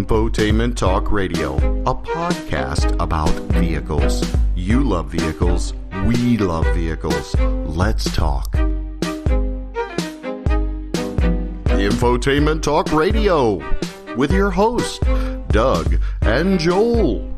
Infotainment Talk Radio, a podcast about vehicles. You love vehicles. We love vehicles. Let's talk. Infotainment Talk Radio with your hosts, Doug and Joel.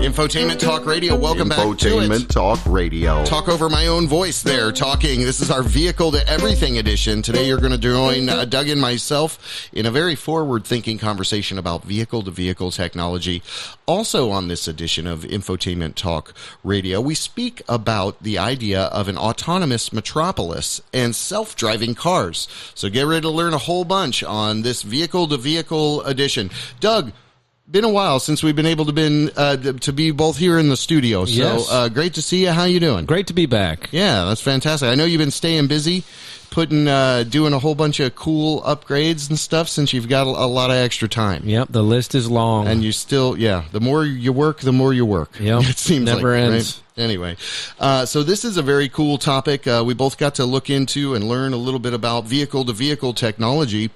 Infotainment Talk Radio, welcome back to it. Infotainment Talk Radio. Talk over my own voice there, talking. This is our Vehicle to Everything edition. Today you're going to join Doug and myself in a very forward-thinking conversation about vehicle-to-vehicle technology. Also on this edition of Infotainment Talk Radio, we speak about the idea of an autonomous metropolis and self-driving cars. So get ready to learn a whole bunch on this vehicle-to-vehicle edition. Doug, been a while since we've been able to be both here in the studio. So yes. Great to see you. How you doing? Great to be back. Yeah, that's fantastic. I know you've been staying busy, doing a whole bunch of cool upgrades and stuff since you've got a lot of extra time. Yep, the list is long. And you still, the more you work, the more you work. Yep, it seems never like, ends. Right? Anyway, so this is a very cool topic. We both got to look into and learn a little bit about vehicle-to-vehicle technology.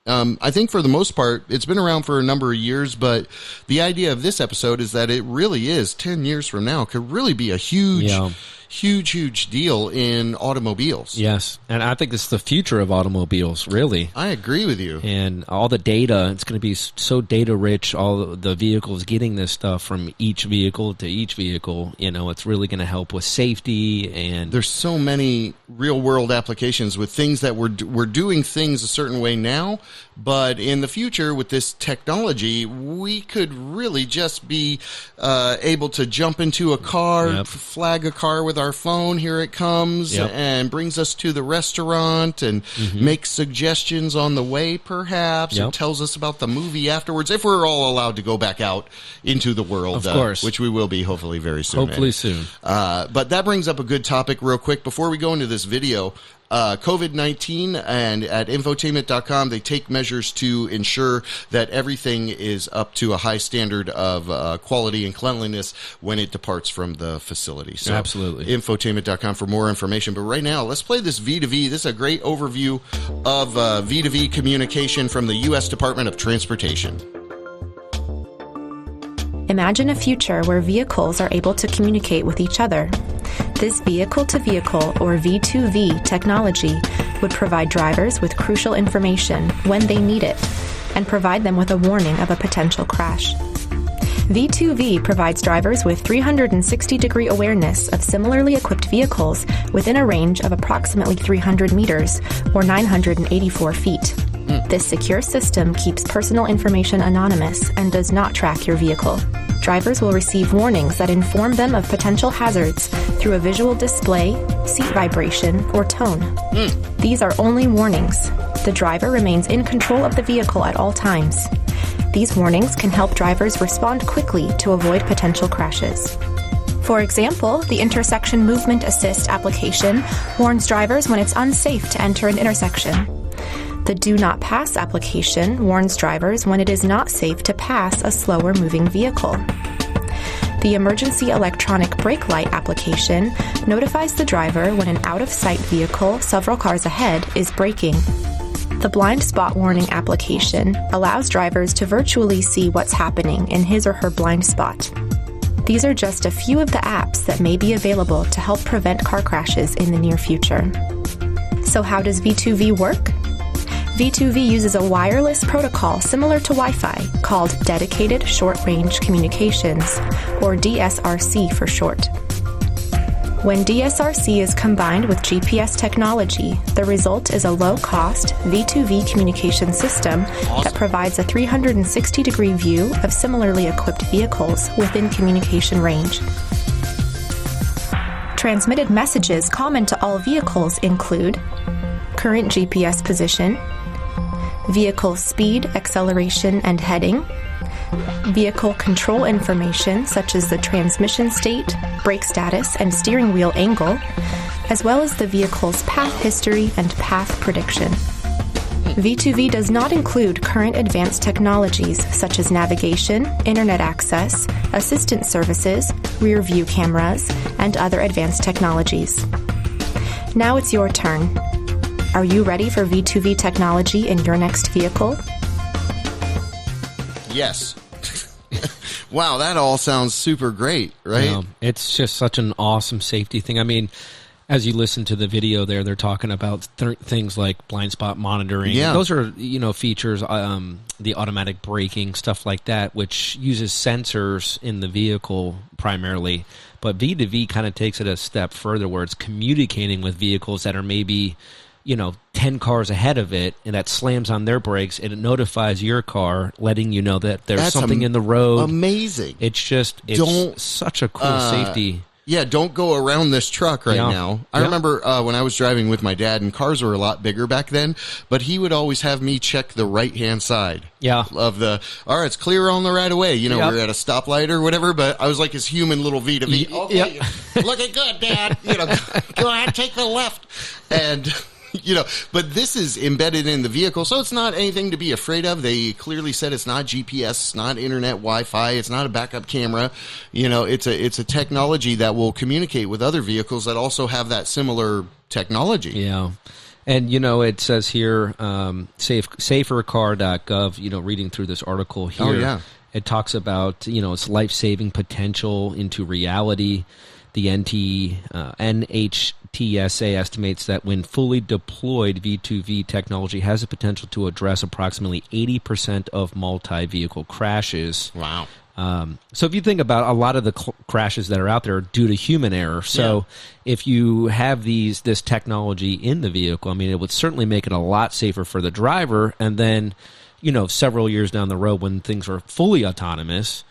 I think for the most part, it's been around for a number of years, but the idea of this episode is that it really is 10 years from now could really be a huge deal in automobiles. Yes, and I think it's the future of automobiles, really. I agree with you. And all the data, it's going to be so data rich, all the vehicles getting this stuff from each vehicle to each vehicle, it's really going to help with safety. And there's so many real world applications with things that we're doing things a certain way now, but in the future with this technology, we could really just be able to jump into a car, flag a car with our phone, here it comes, and brings us to the restaurant and makes suggestions on the way, perhaps, or tells us about the movie afterwards, if we're all allowed to go back out into the world, of course, which we will be hopefully very soon. Hopefully soon. But that brings up a good topic real quick before we go into this video. COVID-19, and at Infotainment.com, they take measures to ensure that everything is up to a high standard of quality and cleanliness when it departs from the facility. So absolutely. Infotainment.com for more information. But right now, let's play this V2V. This is a great overview of V2V communication from the U.S. Department of Transportation. Imagine a future where vehicles are able to communicate with each other. This vehicle-to-vehicle, or V2V, technology would provide drivers with crucial information when they need it and provide them with a warning of a potential crash. V2V provides drivers with 360-degree awareness of similarly equipped vehicles within a range of approximately 300 meters, or 984 feet. This secure system keeps personal information anonymous and does not track your vehicle. Drivers will receive warnings that inform them of potential hazards through a visual display, seat vibration, or tone. These are only warnings. The driver remains in control of the vehicle at all times. These warnings can help drivers respond quickly to avoid potential crashes. For example, the Intersection Movement Assist application warns drivers when it's unsafe to enter an intersection. The Do Not Pass application warns drivers when it is not safe to pass a slower moving vehicle. The Emergency Electronic Brake Light application notifies the driver when an out-of-sight vehicle several cars ahead is braking. The Blind Spot Warning application allows drivers to virtually see what's happening in his or her blind spot. These are just a few of the apps that may be available to help prevent car crashes in the near future. So how does V2V work? V2V uses a wireless protocol similar to Wi-Fi called Dedicated Short-Range Communications, or DSRC for short. When DSRC is combined with GPS technology, the result is a low-cost V2V communication system that provides a 360-degree view of similarly equipped vehicles within communication range. Transmitted messages common to all vehicles include current GPS position, vehicle speed, acceleration, and heading, vehicle control information such as the transmission state, brake status, and steering wheel angle, as well as the vehicle's path history and path prediction. V2V does not include current advanced technologies such as navigation, internet access, assistance services, rear view cameras, and other advanced technologies. Now it's your turn. Are you ready for V2V technology in your next vehicle? Yes. Wow, that all sounds super great, right? It's just such an awesome safety thing. I mean, as you listen to the video there, they're talking about things like blind spot monitoring. Yeah. Those are, features, the automatic braking, stuff like that, which uses sensors in the vehicle primarily. But V2V kind of takes it a step further where it's communicating with vehicles that are maybe, 10 cars ahead of it, and that slams on their brakes, and it notifies your car, letting you know that there's something in the road. Amazing. It's such a cool safety. Yeah, don't go around this truck now. I remember when I was driving with my dad, and cars were a lot bigger back then, but he would always have me check the right-hand side of the, all right, it's clear on the right of way. We're at a stoplight or whatever, but I was like his human little V2V. Okay, looking good, Dad. Go ahead, take the left. And... but this is embedded in the vehicle, so it's not anything to be afraid of. They clearly said it's not GPS, it's not internet Wi-Fi, it's not a backup camera. It's a technology that will communicate with other vehicles that also have that similar technology. Yeah. And, it says here, safercar.gov, reading through this article here. Oh, yeah. It talks about, its life-saving potential into reality. The NHTSA estimates that when fully deployed, V2V technology has the potential to address approximately 80% of multi-vehicle crashes. Wow. So if you think about a lot of the crashes that are out there are due to human error. So if you have this technology in the vehicle, I mean, it would certainly make it a lot safer for the driver. And then, several years down the road when things are fully autonomous,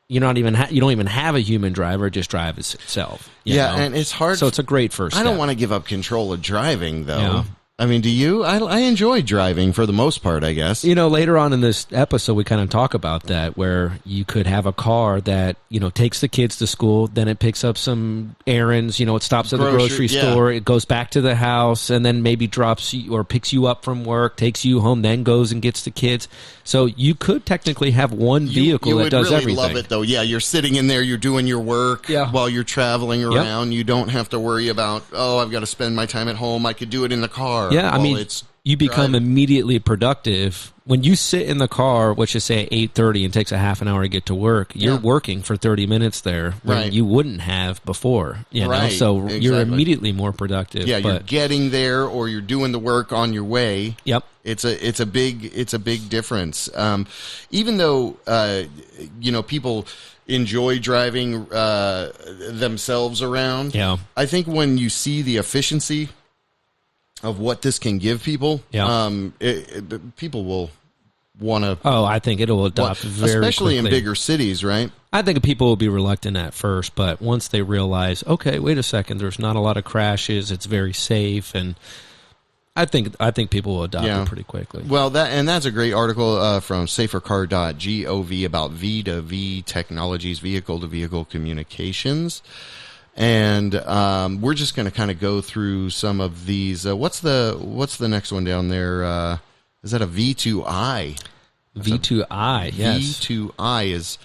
you don't even have a human driver; it just drives itself. And it's hard. So it's a great first step. I don't want to give up control of driving, though. Yeah. I mean, do you? I enjoy driving for the most part, I guess. Later on in this episode, we kind of talk about that, where you could have a car that, takes the kids to school, then it picks up some errands, it stops at the grocery store, it goes back to the house, and then maybe drops you or picks you up from work, takes you home, then goes and gets the kids. So you could technically have one vehicle that does everything. You would really love it, though. Yeah, you're sitting in there, you're doing your work while you're traveling around. You don't have to worry about, I've got to spend my time at home. I could do it in the car. Yeah, I mean, you become immediately productive. When you sit in the car, which is say at 8:30 and takes a half an hour to get to work, you're working for 30 minutes there when you wouldn't have before. So you're immediately more productive. Yeah, you're getting there or you're doing the work on your way. Yep. It's a big difference. Even though people enjoy driving themselves around. Yeah. I think when you see the efficiency of what this can give people, people will want to. Oh, I think it will adopt very especially quickly. In bigger cities, right? I think people will be reluctant at first, but once they realize, okay, wait a second, there's not a lot of crashes, it's very safe, and I think people will adopt it pretty quickly. Well, that's a great article from safercar.gov about V2V technologies, vehicle-to-vehicle communications. And we're just going to kind of go through some of these. What's the next one down there? Is that a V2I? V2I, yes. V2I is...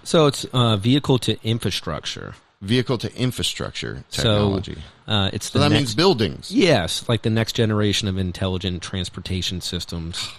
so it's vehicle to infrastructure. Vehicle to infrastructure technology. So that means buildings. Yes, like the next generation of intelligent transportation systems.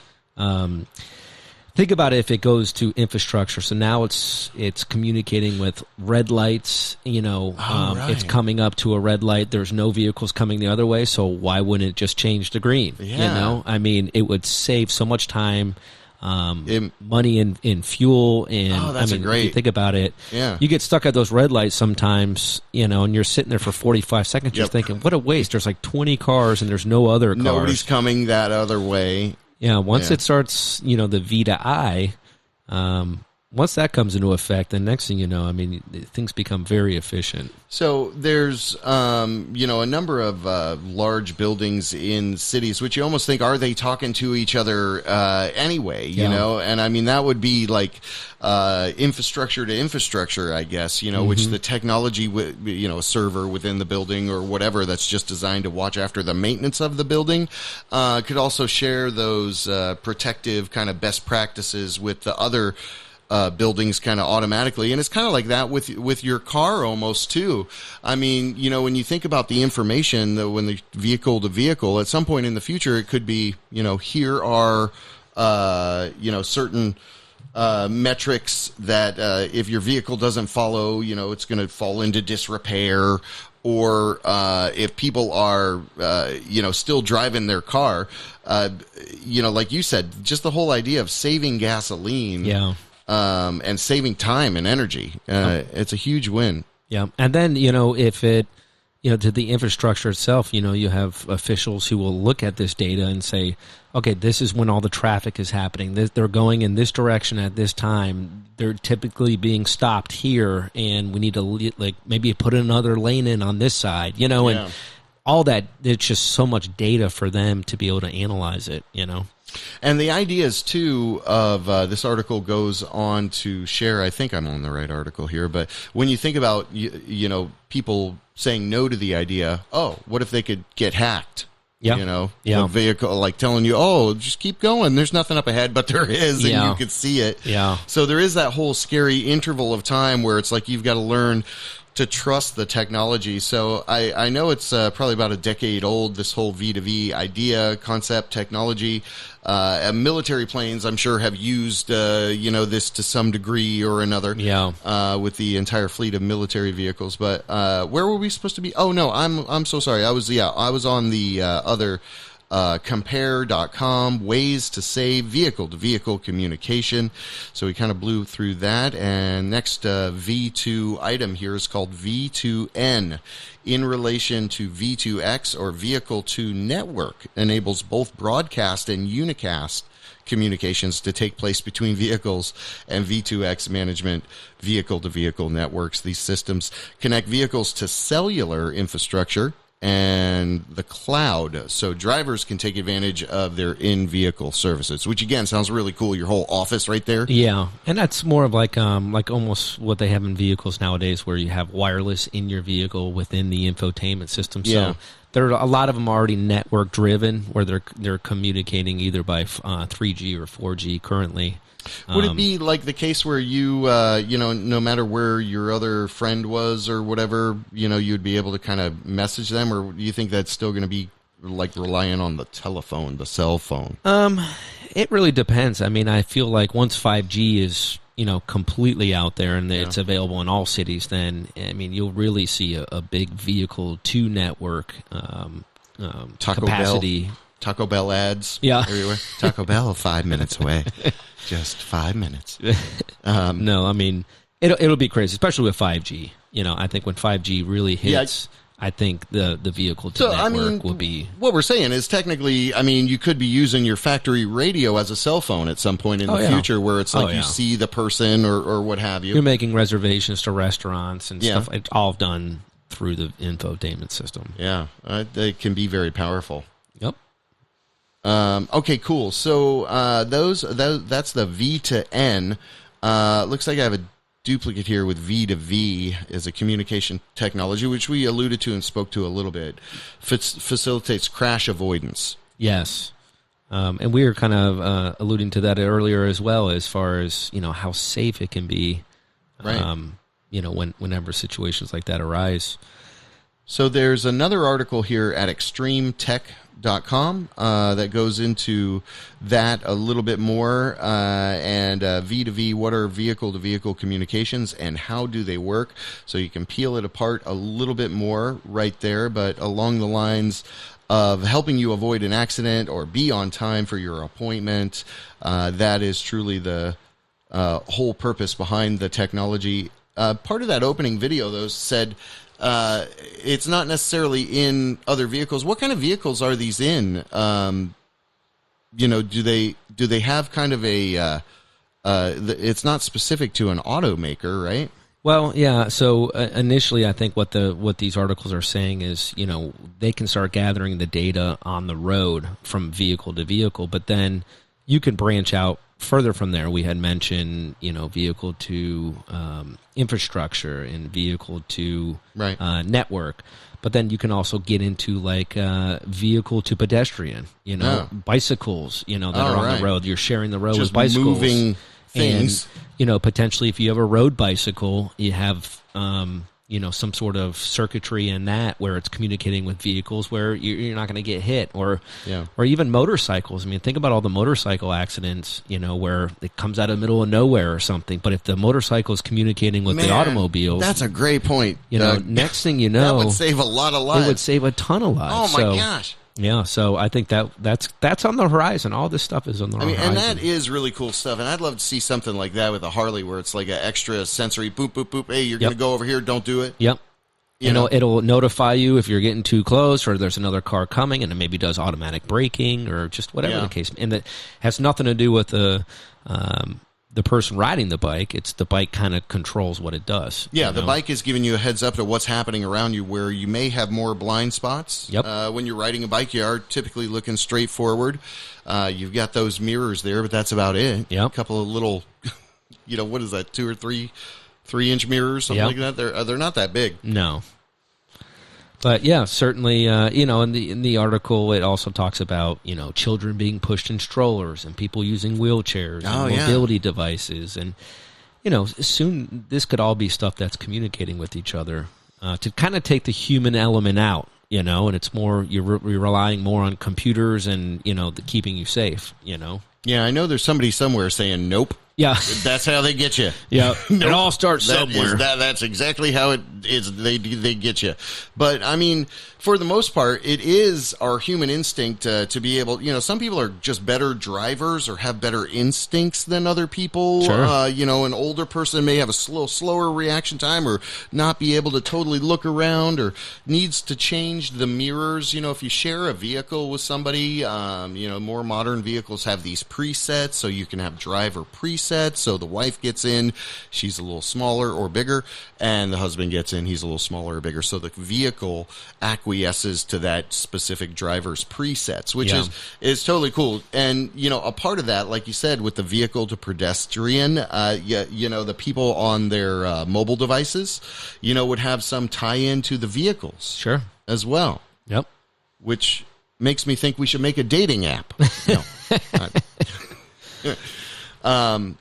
Think about it if it goes to infrastructure. So now it's communicating with red lights. It's coming up to a red light. There's no vehicles coming the other way. So why wouldn't it just change to green? Yeah. I mean, it would save so much time, money in fuel. And that's great. If you think about it. Yeah. You get stuck at those red lights sometimes, and you're sitting there for 45 seconds just thinking, what a waste. There's like 20 cars and there's no other cars. Nobody's coming that other way. Yeah, once it starts, the V2I, once that comes into effect, then next thing you know, I mean, things become very efficient. So there's, a number of large buildings in cities, which you almost think, are they talking to each other anyway, you know? And I mean, that would be like infrastructure to infrastructure, I guess, which the technology, a server within the building or whatever that's just designed to watch after the maintenance of the building, could also share those protective kind of best practices with the other buildings kind of automatically, and it's kind of like that with your car almost too. I mean, when you think about the information, when the vehicle to vehicle, at some point in the future, it could be, here are certain metrics that if your vehicle doesn't follow, it's going to fall into disrepair. Or if people are, still driving their car, like you said, just the whole idea of saving gasoline, and saving time and energy, it's a huge win. Yeah, and then if it, to the infrastructure itself, you have officials who will look at this data and say, okay, this is when all the traffic is happening. They're going in this direction at this time. They're typically being stopped here, and we need to maybe put another lane in on this side, and all that. It's just so much data for them to be able to analyze it, And the ideas, too, of this article goes on to share, I think I'm on the right article here, but when you think about, people saying no to the idea, what if they could get hacked? Yeah. The vehicle, like telling you, just keep going. There's nothing up ahead, but there is, and you can see it. Yeah. So there is that whole scary interval of time where it's like you've got to learn to trust the technology. So I know it's probably about a decade old, this whole V2V idea, concept, technology. Military planes, I'm sure, have used, this to some degree or another with the entire fleet of military vehicles. But where were we supposed to be? Oh, no, I'm so sorry. I was on the other compare.com, ways to save vehicle-to-vehicle communication. So we kind of blew through that. And next V2 item here is called V2N. In relation to V2X, or vehicle-to-network, enables both broadcast and unicast communications to take place between vehicles, and V2X management vehicle-to-vehicle networks. These systems connect vehicles to cellular infrastructure and the cloud, so drivers can take advantage of their in-vehicle services, which again sounds really cool. Your whole office right there. Yeah, and that's more of like almost what they have in vehicles nowadays, where you have wireless in your vehicle within the infotainment system. So there are a lot of them already network driven, where they're communicating either by 3G or 4G currently. Would it be like the case where you, no matter where your other friend was or whatever, you'd be able to kind of message them, or do you think that's still going to be like relying on the telephone, the cell phone? It really depends. I mean, I feel like once 5G is, completely out there and it's available in all cities, then, I mean, you'll really see a big vehicle to network capacity. Taco Bell ads everywhere. Taco Bell 5 minutes away. Just 5 minutes. No, I mean, it'll be crazy, especially with 5G. I think when 5G really hits, I think the vehicle to network will be... What we're saying is technically, I mean, you could be using your factory radio as a cell phone at some point in the future, where it's like you see the person or what have you. You're making reservations to restaurants and stuff. It's all done through the infotainment system. Yeah, they can be very powerful. Yep. Okay, cool. So that's the V to N. Looks like I have a duplicate here with V2V as a communication technology, which we alluded to and spoke to a little bit. Facilitates crash avoidance. Yes. And we were kind of alluding to that earlier as well, as far as, how safe it can be, right. Whenever situations like that arise. So there's another article here at extremetech.com that goes into that a little bit more, and V2V, what are vehicle-to-vehicle communications and how do they work? So you can peel it apart a little bit more right there, but along the lines of helping you avoid an accident or be on time for your appointment, that is truly the whole purpose behind the technology. Part of that opening video, though, said... it's not necessarily in other vehicles. What kind of vehicles are these in? Do they have kind of a? It's not specific to an automaker, right? Well, yeah. So initially, I think what these articles are saying is, they can start gathering the data on the road from vehicle to vehicle, but then you can branch out further from there. We had mentioned, vehicle to infrastructure and vehicle to network. But then you can also get into like vehicle to pedestrian, bicycles, that are on the road. You're sharing the road just with bicycles. Moving things. And, potentially if you have a road bicycle, you have, some sort of circuitry in that where it's communicating with vehicles where you're not going to get hit, or even motorcycles. I mean, think about all the motorcycle accidents, where it comes out of the middle of nowhere or something. But if the motorcycle is communicating with the automobiles, that's a great point. Next thing you know, that would save a lot of lives. It would save a ton of lives. Oh my gosh. Yeah, so I think that's on the horizon. All this stuff is on the horizon. And that is really cool stuff. And I'd love to see something like that with a Harley, where it's like an extra sensory boop, boop, boop. Hey, you're going to go over here. Don't do it. Yep. It'll notify you if you're getting too close, or there's another car coming, and it maybe does automatic braking, or just whatever the case. And that has nothing to do with the person riding the bike. It's the bike kind of controls what it does. Yeah, the bike is giving you a heads up to what's happening around you, where you may have more blind spots. Yep. When you're riding a bike, you are typically looking straight forward. You've got those mirrors there, but that's about it. Yep. A couple of little, what is that, 2 or 3-inch mirrors, something like that. They're not that big. No. But yeah, certainly, in the article, it also talks about, children being pushed in strollers and people using wheelchairs and mobility devices. And, soon this could all be stuff that's communicating with each other to kind of take the human element out, and it's more, you're relying more on computers and, keeping you safe, Yeah, I know there's somebody somewhere saying nope. Yeah. That's how they get you. Yeah. Nope. It all starts somewhere. That's exactly how it is. They get you. But, I mean, for the most part, it is our human instinct to be able, some people are just better drivers or have better instincts than other people. Sure. An older person may have a slower reaction time, or not be able to totally look around, or needs to change the mirrors. If you share a vehicle with somebody, more modern vehicles have these presets, so you can have driver presets. So the wife gets in, she's a little smaller or bigger, and the husband gets in, he's a little smaller or bigger. So the vehicle acquiesces to that specific driver's presets, which is totally cool. And, a part of that, like you said, with the vehicle to pedestrian, the people on their mobile devices, would have some tie-in to the vehicles. Sure. As well. Yep. Which makes me think we should make a dating app.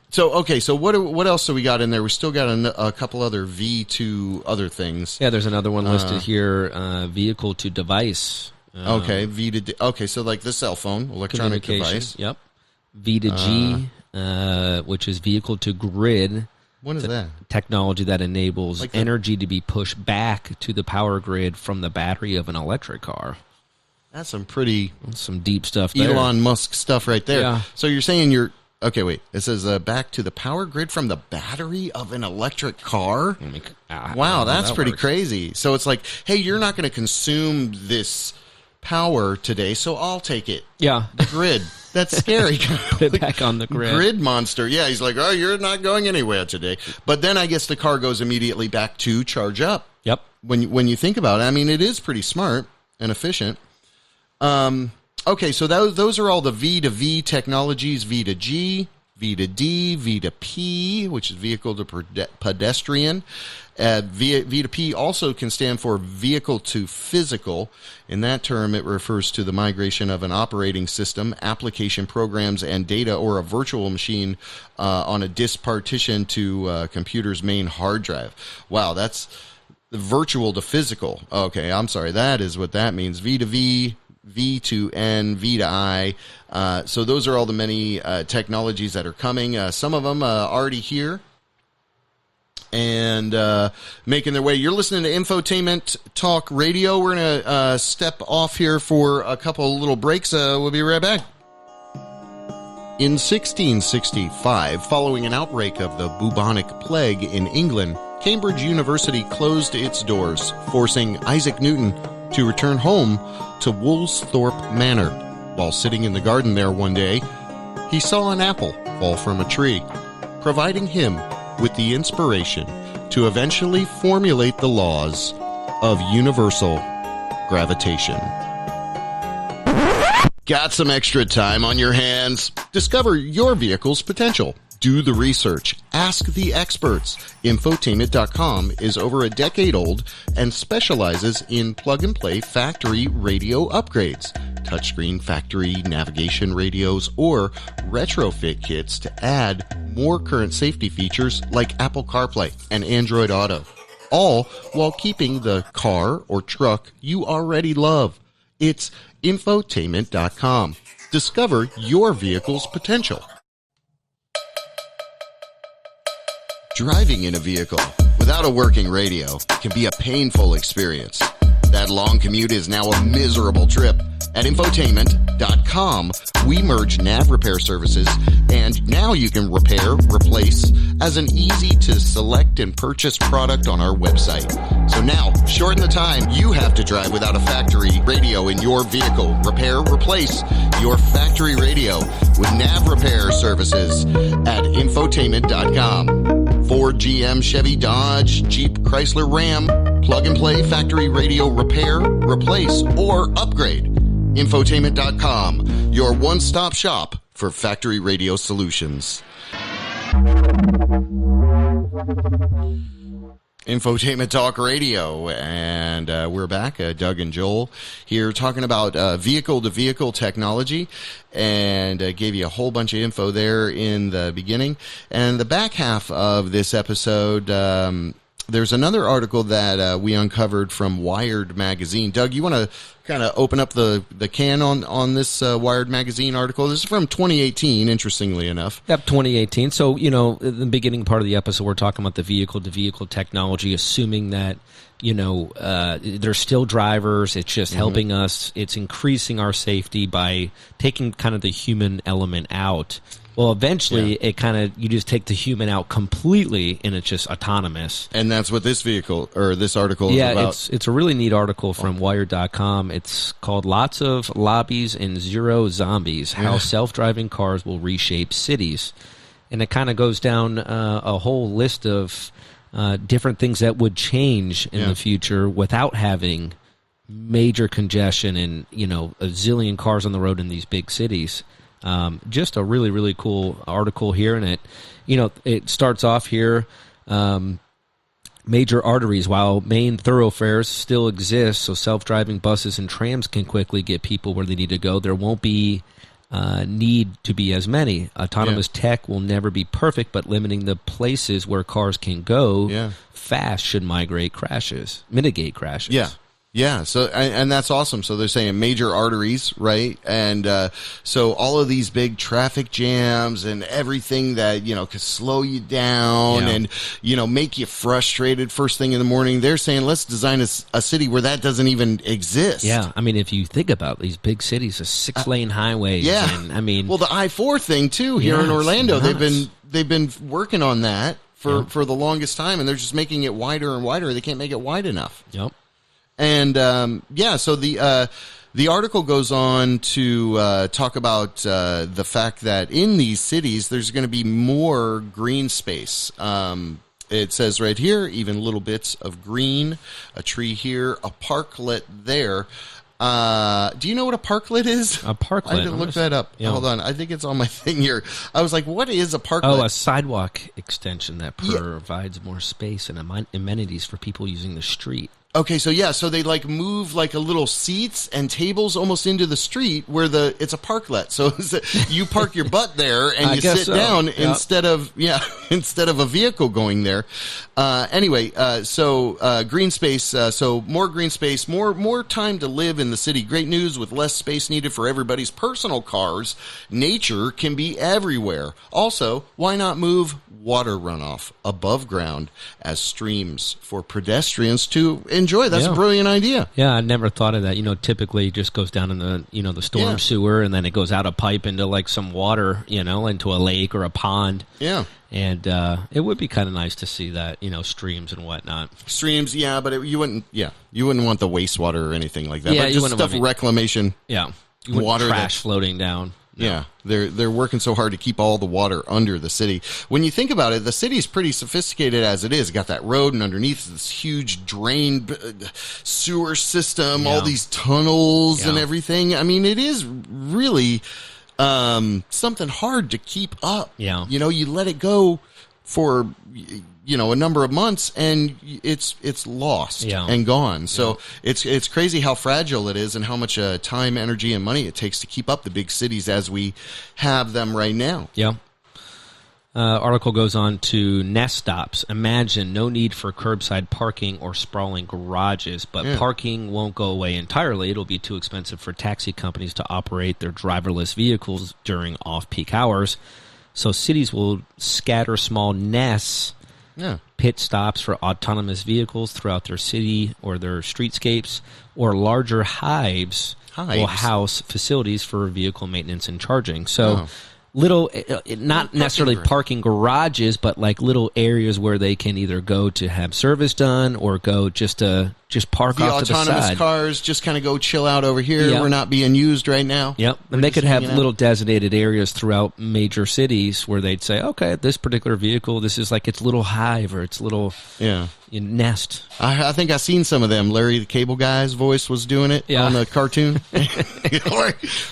So what else do we got in there? We still got a couple other V2 other things. Yeah, there's another one listed here, vehicle to device. Okay, so like the cell phone, electronic device. Yep. V to G, which is vehicle to grid. What is that? Technology that enables energy to be pushed back to the power grid from the battery of an electric car. That's some deep stuff there. Elon Musk stuff right there. Yeah. So you're saying okay, wait. It says back to the power grid from the battery of an electric car? Wow, that's pretty crazy. So it's like, hey, you're not going to consume this power today, so I'll take it. Yeah. The grid. That's scary. Put it back on the grid. Grid monster. Yeah, he's like, oh, you're not going anywhere today. But then I guess the car goes immediately back to charge up. Yep. When you think about it, I mean, it is pretty smart and efficient. Okay, so those are all the V2V technologies: V to G, V to D, V to P, which is vehicle to pedestrian. V to P also can stand for vehicle to physical. In that term, it refers to the migration of an operating system, application programs, and data, or a virtual machine on a disk partition to a computer's main hard drive. Wow, that's virtual to physical. Okay, I'm sorry. That is what that means. V to V, V to N, V to I. So those are all the many technologies that are coming. Some of them already here and making their way. You're listening to Infotainment Talk Radio. We're going to step off here for a couple little breaks. We'll be right back. In 1665, following an outbreak of the bubonic plague in England, Cambridge University closed its doors, forcing Isaac Newton to return home to Woolsthorpe Manor. While sitting in the garden there one day, he saw an apple fall from a tree, providing him with the inspiration to eventually formulate the laws of universal gravitation. Got some extra time on your hands? Discover your vehicle's potential. Do the research. Ask the experts. Infotainment.com is over a decade old and specializes in plug-and-play factory radio upgrades. touchscreen factory navigation radios, or retrofit kits to add more current safety features like Apple CarPlay and Android Auto, all while keeping the car or truck you already love. It's Infotainment.com. Discover your vehicle's potential. Driving in a vehicle without a working radio can be a painful experience. That long commute is now a miserable trip. At Infotainment.com, we merge nav repair services, and now you can repair, replace as an easy-to-select and purchase product on our website. So now, shorten the time you have to drive without a factory radio in your vehicle. Repair, replace your factory radio with nav repair services at Infotainment.com. Ford, GM, Chevy, Dodge, Jeep, Chrysler, Ram, plug-and-play factory radio repair, replace, or upgrade. Infotainment.com, your one-stop shop for factory radio solutions. Infotainment Talk Radio, and we're back. Doug and Joel here talking about vehicle-to-vehicle technology, and gave you a whole bunch of info there in the beginning. And the back half of this episode, there's another article that we uncovered from Wired Magazine. Doug, you want to kind of open up the can on this Wired Magazine article? This is from 2018, interestingly enough. Yep, 2018. So, in the beginning part of the episode, we're talking about the vehicle-to-vehicle technology, assuming that, there's still drivers. It's just helping us. It's increasing our safety by taking kind of the human element out. Well, eventually, it kind of, you just take the human out completely, and it's just autonomous. And that's what this vehicle, or this article is about. Yeah, it's a really neat article from Wired.com. It's called Lots of Lobbies and Zero Zombies, How Self-Driving Cars Will Reshape Cities. And it kind of goes down a whole list of different things that would change in the future without having major congestion and, a zillion cars on the road in these big cities. Just a really, really cool article here, and it starts off here. Major arteries, while main thoroughfares still exist, so self-driving buses and trams can quickly get people where they need to go. There won't be need to be as many. Autonomous tech will never be perfect, but limiting the places where cars can go fast should mitigate crashes. Yeah, so and that's awesome. So they're saying major arteries, right? And so all of these big traffic jams and everything that, could slow you down and, make you frustrated first thing in the morning. They're saying, let's design a city where that doesn't even exist. Yeah, I mean, if you think about these big cities, the 6-lane highways. Yeah. And, I mean, well, the I-4 thing, too, here in Orlando, they've been working on that for the longest time, and they're just making it wider and wider. They can't make it wide enough. Yep. And so the article goes on to talk about the fact that in these cities there's going to be more green space. It says right here, even little bits of green, a tree here, a parklet there. Do you know what a parklet is? A parklet. I didn't look that up. Yeah. Hold on. I think it's on my thing here. I was like, what is a parklet? Oh, a sidewalk extension that provides more space and amenities for people using the street. Okay, so they move a little seats and tables almost into the street where it's a parklet. So you park your butt there and you sit down instead of a vehicle going there. Green space. So more green space, more time to live in the city. Great news with less space needed for everybody's personal cars. Nature can be everywhere. Also, why not move water runoff above ground as streams for pedestrians to enjoy? That's a brilliant idea. Yeah, I never thought of that. Typically it just goes down in the storm sewer, and then it goes out a pipe into some water, into a lake or a pond. Yeah. And it would be kind of nice to see that, streams and whatnot. Streams, yeah, but you wouldn't want the wastewater or anything like that. Yeah, but just stuff reclamation. Yeah. Water trash floating down. Yeah, they're working so hard to keep all the water under the city. When you think about it, the city's pretty sophisticated as it is. Got that road, and underneath this huge drained sewer system, all these tunnels and everything. I mean, it is really something hard to keep up. Yeah. You let it go for a number of months, and it's lost and gone. So it's crazy how fragile it is and how much time, energy, and money it takes to keep up the big cities as we have them right now. Yeah. Article goes on to Nest stops. Imagine no need for curbside parking or sprawling garages, but parking won't go away entirely. It'll be too expensive for taxi companies to operate their driverless vehicles during off-peak hours. So cities will scatter small nests, pit stops for autonomous vehicles throughout their city or their streetscapes, or larger hives will house facilities for vehicle maintenance and charging. So little, not necessarily parking garages, but like little areas where they can either go to have service done or go just park off to the side. The autonomous cars just kind of go chill out over here. We're not being used right now. Yep. And they could have little designated areas throughout major cities where they'd say, okay, this particular vehicle, this is like its little hive or its little nest. I think I've seen some of them. Larry the Cable Guy's voice was doing it on the cartoon.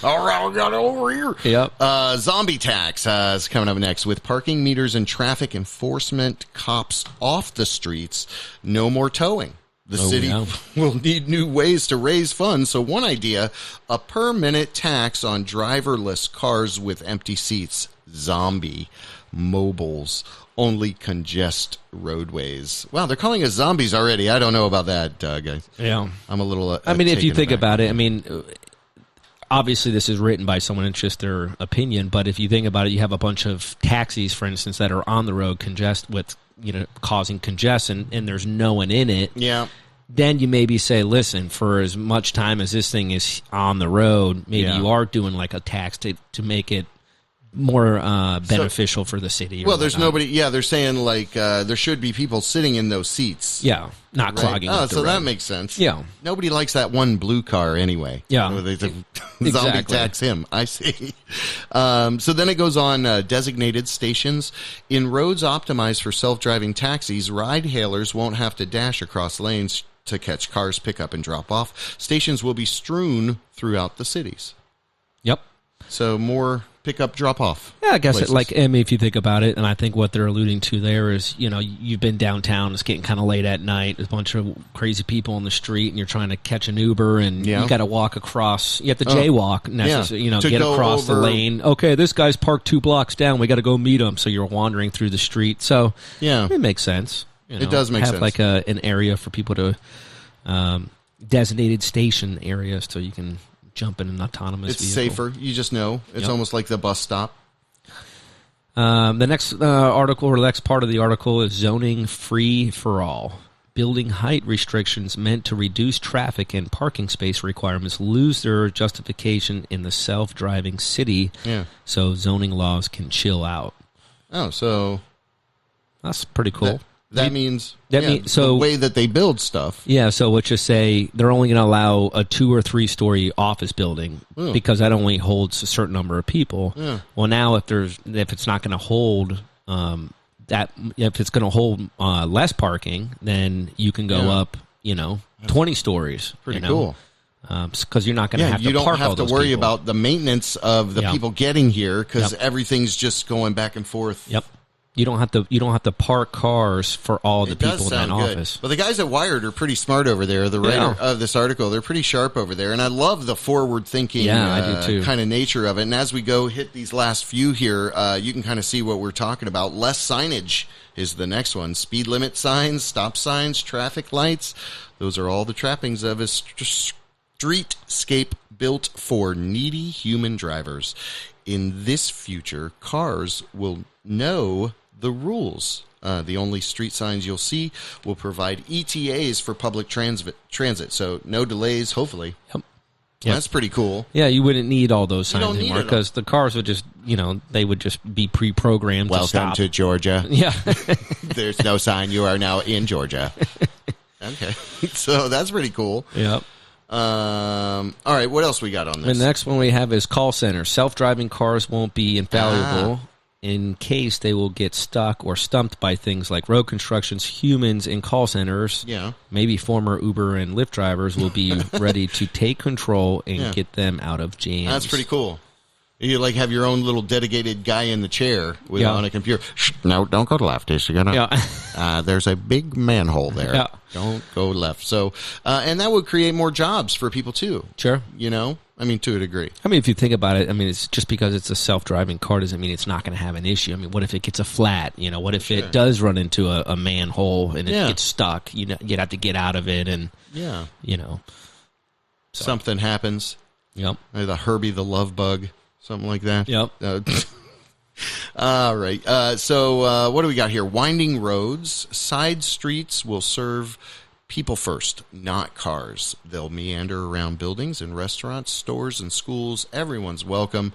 All right, we got it over here. Yep. Zombie tax is coming up next. With parking meters and traffic enforcement cops off the streets, no more towing. The city will need new ways to raise funds. So one idea, a per-minute tax on driverless cars with empty seats. Zombie mobiles only congest roadways. Wow, they're calling us zombies already. I don't know about that, guys. Yeah. I'm a little I mean, if you think about it, I mean, obviously this is written by someone, it's just their opinion, but if you think about it, you have a bunch of taxis, for instance, that are on the road causing congestion, and there's no one in it. Yeah. Then you maybe say, listen, for as much time as this thing is on the road, maybe you are doing like a tax to make it more beneficial for the city. Well, there's nobody. Yeah, they're saying like there should be people sitting in those seats. Yeah, not clogging. Oh, up the so road. that makes sense. Yeah, nobody likes that one blue car anyway. Yeah, zombie tax him. I see. So then it goes on. Designated stations in roads optimized for self-driving taxis. Ride hailers won't have to dash across lanes to catch cars, pick up, and drop off. Stations will be strewn throughout the cities. Yep. So more pick-up, drop-off. Yeah, I guess if you think about it, and I think what they're alluding to there is, you've been downtown, it's getting kind of late at night, there's a bunch of crazy people on the street, and you're trying to catch an Uber, and you got to walk across, you have to jaywalk, get across the lane. Okay, this guy's parked 2 blocks down, we got to go meet him, so you're wandering through the street. So, it makes sense. It does make sense. Have like an area for people to, designated station areas so you can jump in an autonomous vehicle. It's safer. You just know. It's almost like the bus stop. The next article, or the next part of the article, is zoning free for all. Building height restrictions meant to reduce traffic and parking space requirements lose their justification in the self-driving city, so zoning laws can chill out. Oh, so that's pretty cool. That means the way that they build stuff. Yeah, so let's just say they're only going to allow a 2 or 3 story office building because that only holds a certain number of people. Yeah. Well, now if it's not going to hold if it's going to hold less parking, then you can go up 20 stories. Pretty cool. Because you're not going to have to park all those people. You don't have to worry about the maintenance of the people getting here because everything's just going back and forth. Yep. You don't have to park cars for all the people in that office. Well, the guys at Wired are pretty smart over there. The writer of this article, they're pretty sharp over there, and I love the forward-thinking I do too. Kind of nature of it. And as we go hit these last few here, you can kind of see what we're talking about. Less signage is the next one. Speed limit signs, stop signs, traffic lights. Those are all the trappings of a streetscape built for needy human drivers. In this future, cars will know the rules. The only street signs you'll see will provide ETAs for public transit, so no delays, hopefully. Yep. That's pretty cool. Yeah, you wouldn't need all those signs anymore because the cars would just, they would just be pre-programmed to stop. Welcome to Georgia. Yeah. There's no sign. You are now in Georgia. Okay. So that's pretty cool. Yep. All right, what else we got on this? The next one we have is call centers. Self-driving cars won't be invaluable in case they will get stuck or stumped by things like road constructions. Humans in call centers, maybe former Uber and Lyft drivers, will be ready to take control and get them out of jams. That's pretty cool. You like have your own little dedicated guy in the chair on a computer. Shh, no, don't go left. You're gonna. There's a big manhole there. Yeah. Don't go left. So, and that would create more jobs for people too. Sure. I mean, to a degree. I mean, if you think about it, I mean, it's just because it's a self-driving car doesn't mean it's not going to have an issue. I mean, what if it gets a flat? What if it does run into a manhole and it gets stuck? You'd have to get out of it, and something happens. Yep. The Herbie the Love Bug, something like that. Yep. All right. So what do we got here? Winding roads, side streets will serve people first, not cars. They'll meander around buildings and restaurants, stores and schools. Everyone's welcome.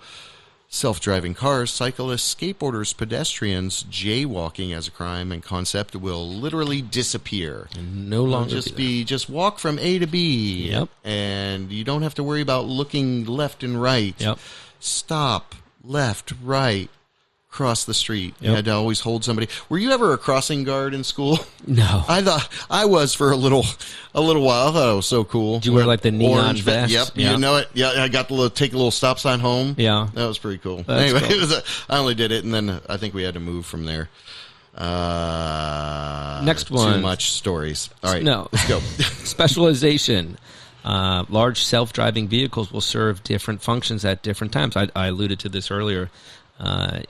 Self-driving cars, cyclists, skateboarders, pedestrians, jaywalking as a crime and concept will literally disappear. And no longer just walk from A to B. Yep. And you don't have to worry about looking left and right. Yep. Stop, left, right. Cross the street. Yep. You had to always hold somebody. Were you ever a crossing guard in school? No. I thought I was for a little while. I thought it was so cool. Did you wear like the neon Orange vest? Yep. You know it. Yeah, I got to take a little stop sign home. Yeah. That was pretty cool. That's Anyway, cool. I only did it, and then I think we had to move from there. Next one. Too much stories. All right. No. Let's go. Specialization. Large self-driving vehicles will serve different functions at different times. I alluded to this earlier.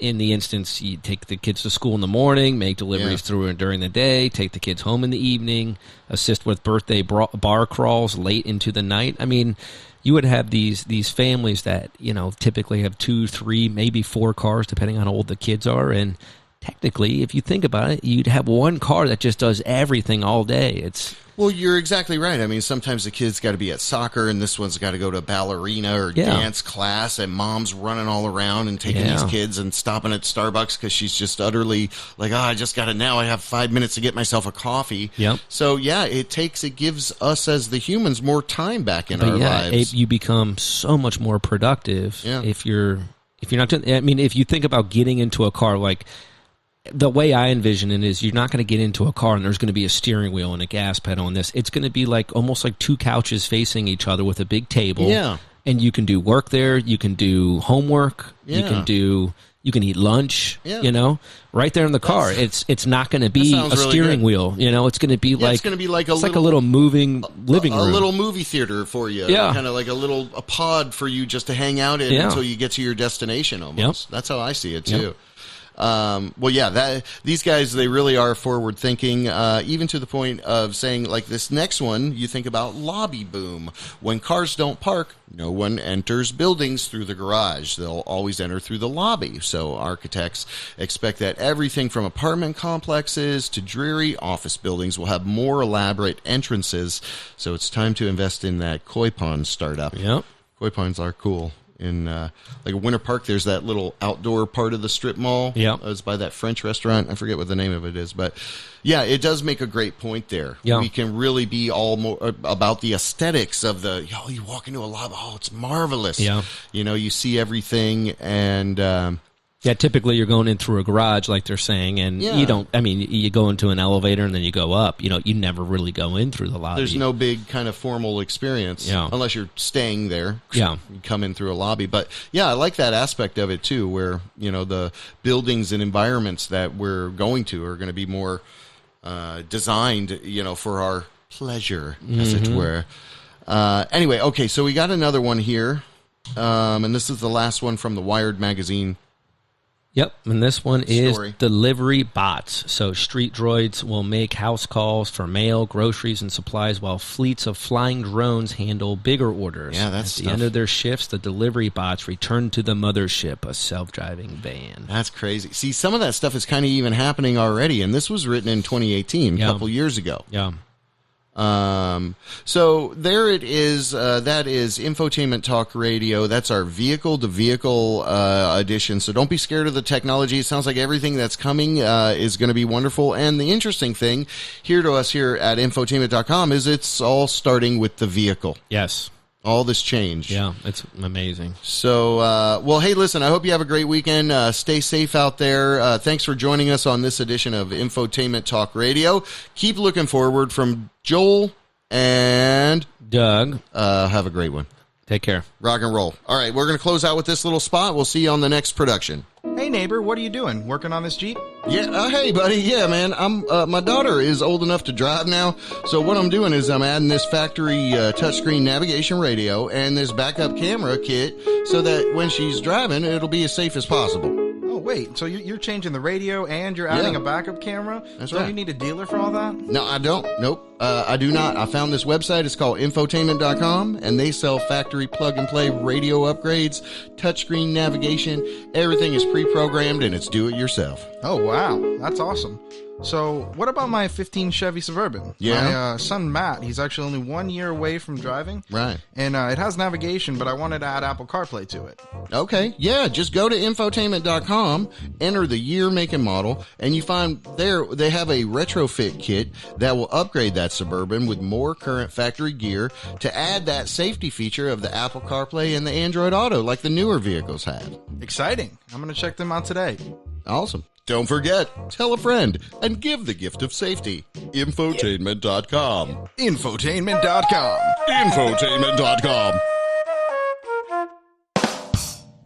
In the instance, you take the kids to school in the morning, make deliveries through and during the day, take the kids home in the evening, assist with birthday bar crawls late into the night. I mean, you would have these families that, typically have 2, 3, maybe 4 cars, depending on how old the kids are. And technically, if you think about it, you'd have one car that just does everything all day. Well, you're exactly right. I mean, sometimes the kid's got to be at soccer, and this one's got to go to ballerina or dance class, and mom's running all around and taking these kids and stopping at Starbucks because she's just utterly like, I just got to now. I have 5 minutes to get myself a coffee. Yep. So, it gives us as the humans more time back in our lives. You become so much more productive if you're not doing. I mean, if you think about getting into a car, like, the way I envision it is you're not going to get into a car and there's going to be a steering wheel and a gas pedal on this. It's going to be almost like 2 couches facing each other with a big table. Yeah. And you can do work there. You can do homework. Yeah. You can eat lunch, right there in the car. It's not going to be a steering wheel. It's going to be it's going to be like a little moving living room. A little movie theater for you. Yeah. Kind of like a pod for you just to hang out in until you get to your destination almost. Yep. That's how I see it too. Yep. These guys, they really are forward thinking, even to the point of saying, like this next one, you think about lobby boom. When cars don't park, no one enters buildings through the garage. They'll always enter through the lobby. So architects expect that everything from apartment complexes to dreary office buildings will have more elaborate entrances. So it's time to invest in that koi pond startup. Yep. Koi ponds are cool. In like Winter Park, there's that little outdoor part of the strip mall. Yeah, it's by that French restaurant. I forget what the name of it is, but it does make a great point there. Yeah. We can really be all more about the aesthetics of you walk into a lobby, it's marvelous. Yeah, you see everything, and typically you're going in through a garage, like they're saying, and you don't. I mean, you go into an elevator and then you go up. You never really go in through the lobby. There's no big kind of formal experience, unless you're staying there. Yeah, you come in through a lobby, but I like that aspect of it too, where the buildings and environments that we're going to are going to be more designed, for our pleasure, as it were. Anyway, okay, so we got another one here, and this is the last one from the Wired magazine. Yep, and this one is delivery bots. So street droids will make house calls for mail, groceries, and supplies while fleets of flying drones handle bigger orders. Yeah, that's At the end of their shifts, the delivery bots return to the mothership, a self-driving van. That's crazy. See, some of that stuff is kind of even happening already, and this was written in 2018, a couple years ago. Yeah. So there it is. That is Infotainment Talk Radio. That's our vehicle-to-vehicle edition. So don't be scared of the technology. It sounds like everything that's coming is going to be wonderful. And the interesting thing here to us here at infotainment.com is it's all starting with the vehicle. Yes. All this change. Yeah, it's amazing. So, hey, listen, I hope you have a great weekend. Stay safe out there. Thanks for joining us on this edition of Infotainment Talk Radio. Keep looking forward. From Joel and Doug. Have a great one. Take care. Rock and roll. All right, we're going to close out with this little spot. We'll see you on the next production. Hey, neighbor, what are you doing? Working on this Jeep? Yeah, hey, buddy. Yeah, man. My daughter is old enough to drive now, so what I'm doing is I'm adding this factory touchscreen navigation radio and this backup camera kit so that when she's driving, it'll be as safe as possible. Oh, wait. So you're changing the radio and you're adding Yeah. a backup camera? That's Don't right. you need a dealer for all that? No, I don't. Nope. I do not. I found this website. It's called Infotainment.com, and they sell factory plug-and-play radio upgrades, touchscreen navigation. Everything is pre-programmed, and it's do-it-yourself. Oh, wow. That's awesome. So, what about my 15 Chevy Suburban? Yeah? My son Matt, he's actually only 1 year away from driving. Right. And it has navigation, but I wanted to add Apple CarPlay to it. Okay. Yeah, just go to Infotainment.com, enter the year, make, and model, and you find there they have a retrofit kit that will upgrade that Suburban with more current factory gear to add that safety feature of the Apple CarPlay and the Android Auto like the newer vehicles have. Exciting. I'm going to check them out today. Awesome. Don't forget, tell a friend and give the gift of safety. Infotainment.com. Infotainment.com. Infotainment.com.